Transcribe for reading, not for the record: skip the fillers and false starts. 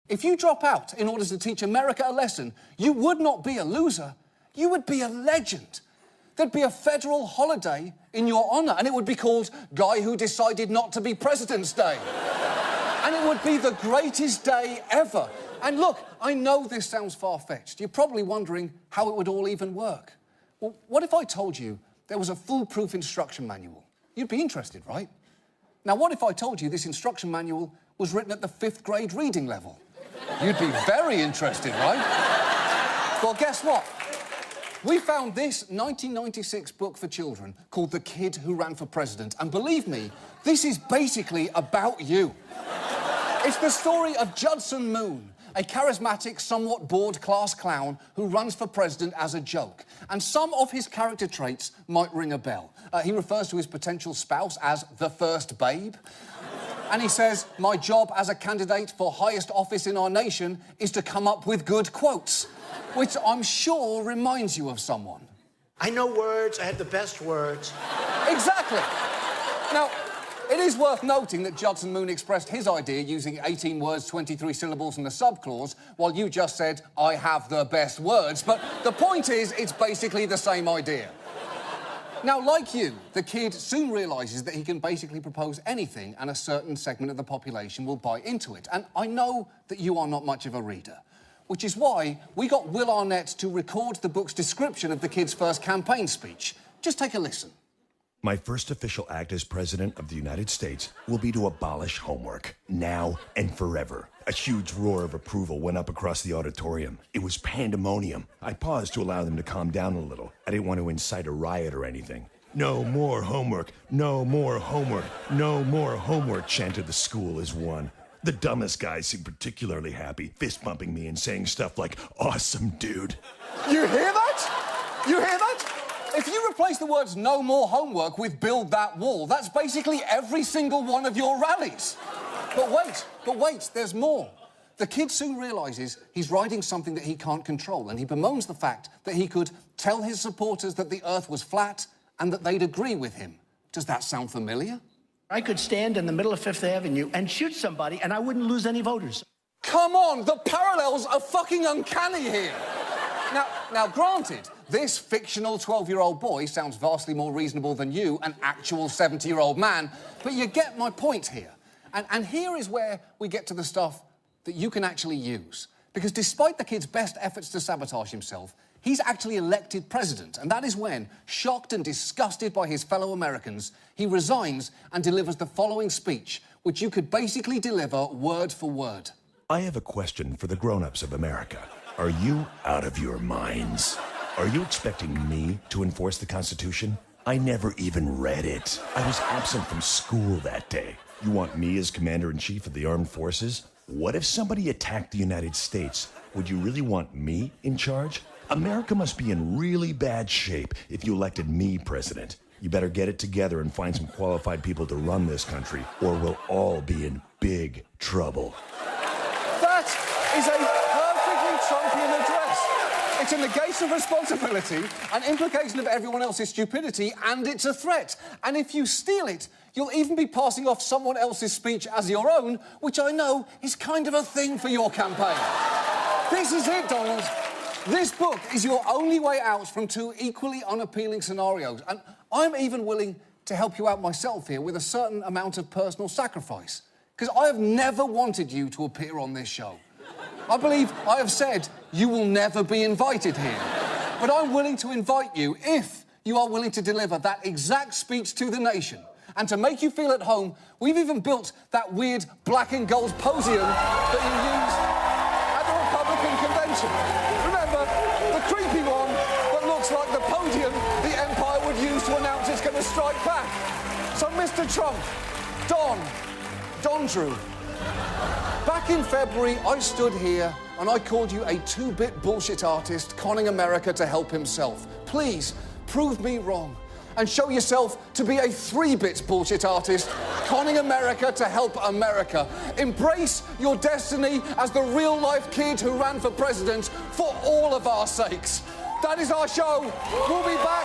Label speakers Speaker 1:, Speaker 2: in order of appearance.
Speaker 1: If you drop out in order to teach America a lesson, you would not be a loser, you would be a legend. There'd be a federal holiday in your honour, and it would be called Guy Who Decided Not to Be President's Day. And it would be the greatest day ever. And look, I know this sounds far-fetched. You're probably wondering how it would all even work. Well, what if I told you there was a foolproof instruction manual? You'd be interested, right? Now, what if I told you this instruction manual was written at the 5th grade reading level? You'd be very interested, right? Well, guess what? We found this 1996 book for children called The Kid Who Ran for President. And believe me, this is basically about you. It's the story of Judson Moon, a charismatic, somewhat bored class clown who runs for president as a joke. And some of his character traits might ring a bell. He refers to his potential spouse as the first babe. And he says, my job as a candidate for highest office in our nation is to come up with good quotes, which I'm sure reminds you of someone.
Speaker 2: I know words. I have the best words.
Speaker 1: Exactly. Now, it is worth noting that Judson Moon expressed his idea using 18 words, 23 syllables and a subclause, while you just said, I have the best words. But the point is, it's basically the same idea. Now, like you, the kid soon realises that he can basically propose anything and a certain segment of the population will buy into it. And I know that you are not much of a reader, which is why we got Will Arnett to record the book's description of the kid's first campaign speech. Just take a listen.
Speaker 3: My first official act as President of the United States will be to abolish homework, now and forever. A huge roar of approval went up across the auditorium. It was pandemonium. I paused to allow them to calm down a little. I didn't want to incite a riot or anything. No more homework, no more homework, no more homework, chanted the school as one. The dumbest guys seemed particularly happy, fist-bumping me and saying stuff like, awesome, dude.
Speaker 1: You hear that? You hear that? If you replace the words no more homework with build that wall, that's basically every single one of your rallies. But wait, there's more. The kid soon realises he's riding something that he can't control, and he bemoans the fact that he could tell his supporters that the earth was flat and that they'd agree with him. Does that sound familiar?
Speaker 2: I could stand in the middle of Fifth Avenue and shoot somebody and I wouldn't lose any voters.
Speaker 1: Come on, the parallels are fucking uncanny here. Now, granted, this fictional 12-year-old boy sounds vastly more reasonable than you, an actual 70-year-old man, but you get my point here. And here is where we get to the stuff that you can actually use. Because despite the kid's best efforts to sabotage himself, he's actually elected president, and that is when, shocked and disgusted by his fellow Americans, he resigns and delivers the following speech, which you could basically deliver word for word.
Speaker 3: I have a question for the grown-ups of America. Are you out of your minds? Are you expecting me to enforce the Constitution? I never even read it. I was absent from school that day. You want me as Commander-in-Chief of the Armed Forces? What if somebody attacked the United States? Would you really want me in charge? America must be in really bad shape if you elected me president. You better get it together and find some qualified people to run this country, or we'll all be in big trouble.
Speaker 1: That is a perfectly Trumpian address. It's a negation of responsibility, an implication of everyone else's stupidity, and it's a threat. And if you steal it, you'll even be passing off someone else's speech as your own, which I know is kind of a thing for your campaign. This is it, Donald. This book is your only way out from two equally unappealing scenarios, and I'm even willing to help you out myself here with a certain amount of personal sacrifice, because I have never wanted you to appear on this show. I believe I have said you will never be invited here, but I'm willing to invite you if you are willing to deliver that exact speech to the nation. And to make you feel at home, we've even built that weird black and gold podium that you used at the Republican convention. Remember, the creepy one that looks like the podium the Empire would use to announce it's going to strike back. So, Mr. Trump, Don Drew, back in February, I stood here and I called you a two-bit bullshit artist conning America to help himself. Please, prove me wrong and show yourself to be a three-bit bullshit artist conning America to help America. Embrace your destiny as the real-life kid who ran for president for all of our sakes. That is our show. We'll be back